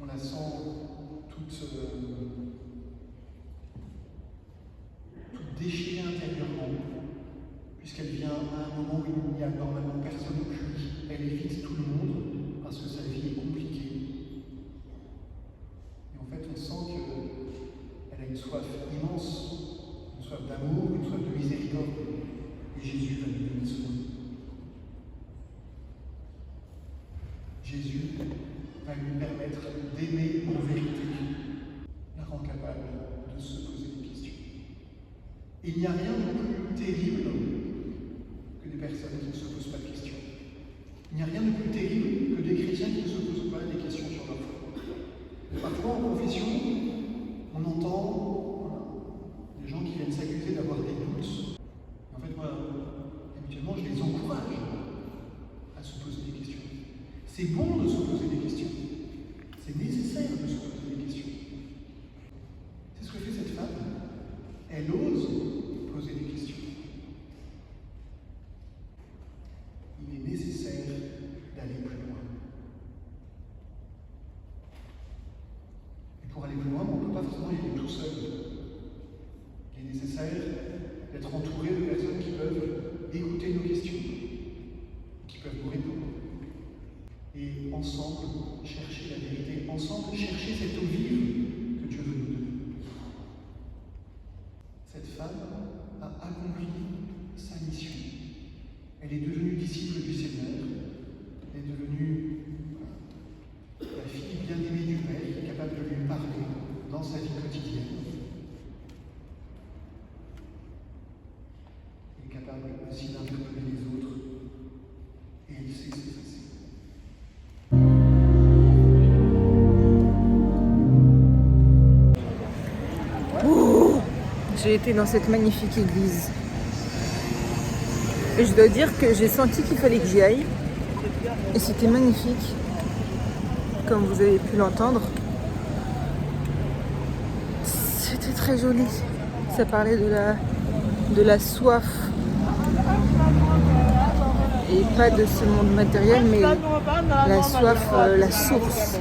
On la sent toute déchirée intérieurement, puisqu'elle vient à un moment où il n'y a normalement personne que lui. Elle évite tout le monde parce que sa vie est compliquée. Et en fait, on sent qu'elle a une soif immense, une soif d'amour, une soif de miséricorde. Et Jésus va lui donner ce nom. Jésus va lui permettre d'aimer en vérité, la rend capable de se poser des questions. Il n'y a rien de plus terrible que des personnes qui ne se posent pas de questions. Il n'y a rien de plus terrible que des chrétiens qui ne se posent pas des questions sur leur foi. Parfois en confession, on entend des gens qui viennent s'accuser d'avoir des doutes. En fait, moi, habituellement, je les encourage à se poser des questions. C'est bon de se poser des questions. C'est nécessaire de se poser des questions. C'est ce que fait cette femme. Elle ose poser des questions. Il est nécessaire d'aller plus loin. Et pour aller plus loin, on ne peut pas forcément y aller tout seul. Il est nécessaire d'être entouré de personnes qui peuvent écouter nos questions, qui peuvent nous répondre. Et ensemble, chercher la vérité, ensemble, chercher cette eau vive que Dieu veut nous donner. Cette femme a accompli sa mission. Elle est devenue disciple du Seigneur. Elle est devenue la fille bien-aimée du Père, capable de lui parler dans sa vie quotidienne. Elle est capable aussi d'interpeller les autres. Et elle sait s'effacer. J'ai été dans cette magnifique église. Et je dois dire que j'ai senti qu'il fallait que j'y aille. Et c'était magnifique, comme vous avez pu l'entendre. C'était très joli. Ça parlait de la soif. Et pas de ce monde matériel, mais la soif, la source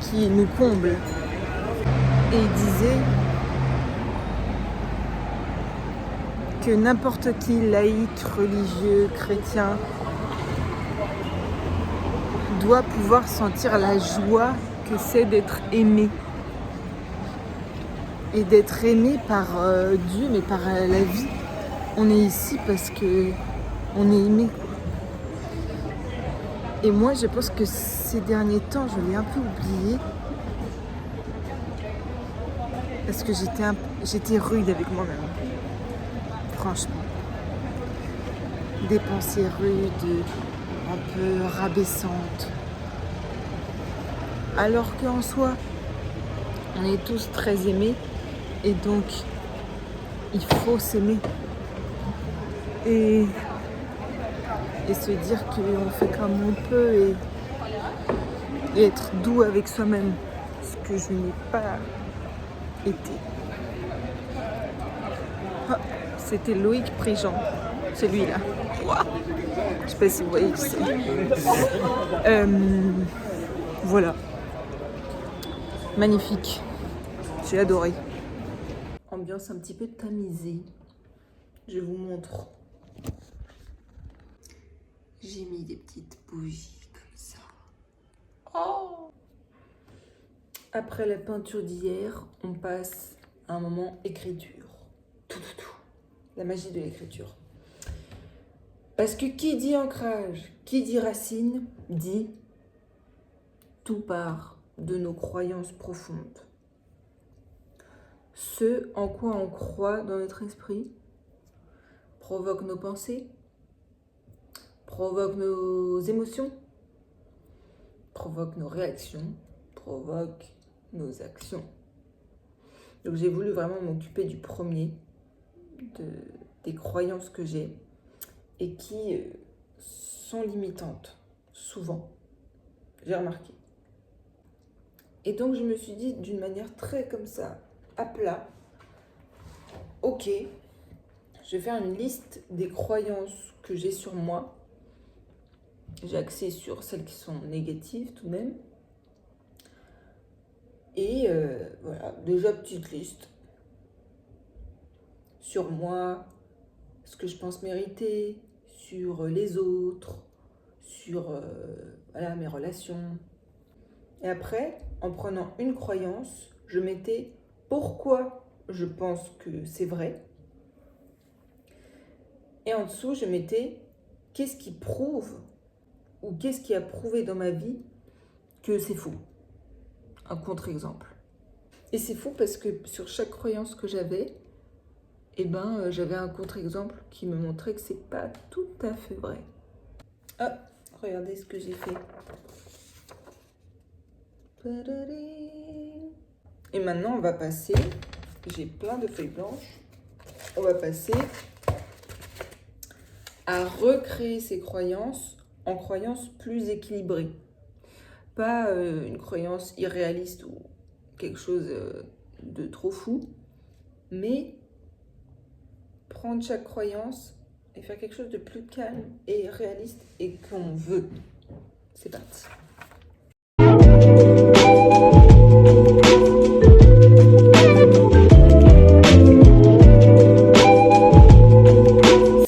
qui nous comble. Et il disait que n'importe qui, laïque, religieux, chrétien, doit pouvoir sentir la joie que c'est d'être aimé. Et d'être aimé par Dieu, mais par la vie. On est ici parce que on est aimé. Et moi, je pense que ces derniers temps, je l'ai un peu oublié. Parce que j'étais rude avec moi-même. Franchement. Des pensées rudes, un peu rabaissantes. Alors qu'en soi, on est tous très aimés. Et donc, il faut s'aimer. Et se dire qu'on fait comme on peut et être doux avec soi-même. Ce que je n'ai pas été. Ah, c'était Loïc Préjean, celui-là. Wow. Je ne sais pas si vous voyez qui c'est. Voilà. Magnifique. J'ai adoré. Ambiance un petit peu tamisée. Je vous montre. J'ai mis des petites bougies comme ça. Oh! Après la peinture d'hier, on passe à un moment écriture. Tout. La magie de l'écriture. Parce que qui dit ancrage, qui dit racine, dit tout part de nos croyances profondes. Ce en quoi on croit dans notre esprit provoque nos pensées, provoque nos émotions, provoque nos réactions, provoque nos actions. Donc j'ai voulu vraiment m'occuper du premier, des croyances que j'ai et qui sont limitantes, souvent, j'ai remarqué. Et donc je me suis dit d'une manière très comme ça, à plat, ok, je vais faire une liste des croyances que j'ai sur moi j'ai axé sur celles qui sont négatives tout de même. Et voilà, déjà petite liste sur moi, ce que je pense mériter, sur les autres, sur voilà, mes relations. Et après, en prenant une croyance, je mettais pourquoi je pense que c'est vrai. Et en dessous, je mettais qu'est-ce qui prouve ou qu'est-ce qui a prouvé dans ma vie que c'est faux. Un contre-exemple. Et c'est fou parce que sur chaque croyance que j'avais, j'avais un contre-exemple qui me montrait que c'est pas tout à fait vrai. Ah, regardez ce que j'ai fait. Et maintenant, on va passer, j'ai plein de feuilles blanches, on va passer à recréer ces croyances en croyances plus équilibrées. Pas une croyance irréaliste ou quelque chose de trop fou, mais prendre chaque croyance et faire quelque chose de plus calme et réaliste et qu'on veut. C'est parti.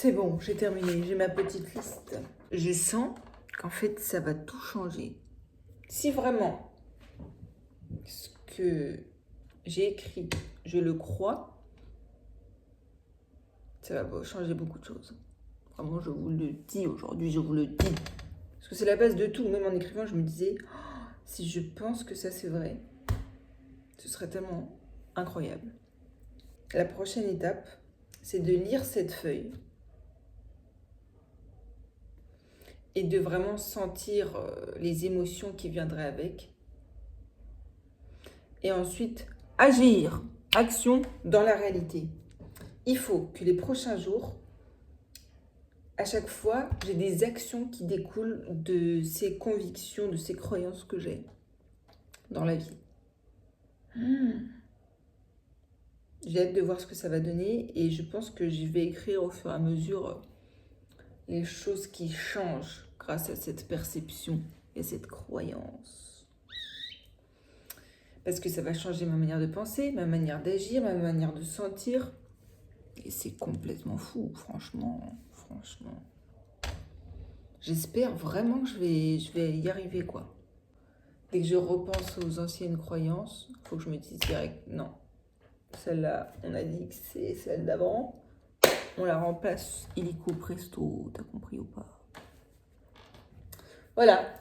C'est bon, j'ai terminé, j'ai ma petite liste. Je sens qu'en fait, ça va tout changer. Si vraiment ce que j'ai écrit, je le crois, ça va changer beaucoup de choses. Vraiment, je vous le dis aujourd'hui, je vous le dis. Parce que c'est la base de tout. Même en écrivant, je me disais, oh, si je pense que ça c'est vrai, ce serait tellement incroyable. La prochaine étape, c'est de lire cette feuille et de vraiment sentir les émotions qui viendraient avec. Et ensuite, agir. Action dans la réalité. Il faut que les prochains jours, à chaque fois, j'ai des actions qui découlent de ces convictions, de ces croyances que j'ai dans la vie. J'ai hâte de voir ce que ça va donner et je pense que je vais écrire au fur et à mesure les choses qui changent grâce à cette perception et cette croyance. Parce que ça va changer ma manière de penser, ma manière d'agir, ma manière de sentir. Et c'est complètement fou, franchement. J'espère vraiment que je vais y arriver, quoi. Dès que je repense aux anciennes croyances, il faut que je me dise direct, non. Celle-là, on a dit que c'est celle d'avant. On la remplace illico presto, t'as compris ou pas? Voilà.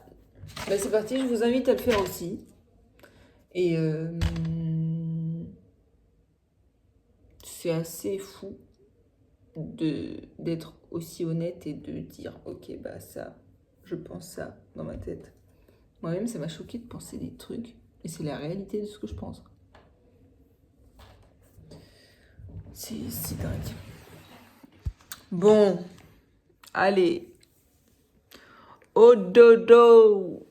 C'est parti, je vous invite à le faire aussi. Et c'est assez fou d'être aussi honnête et de dire ok ça, je pense ça dans ma tête. Moi-même ça m'a choqué de penser des trucs et c'est la réalité de ce que je pense. C'est dingue. Bon, allez, au dodo.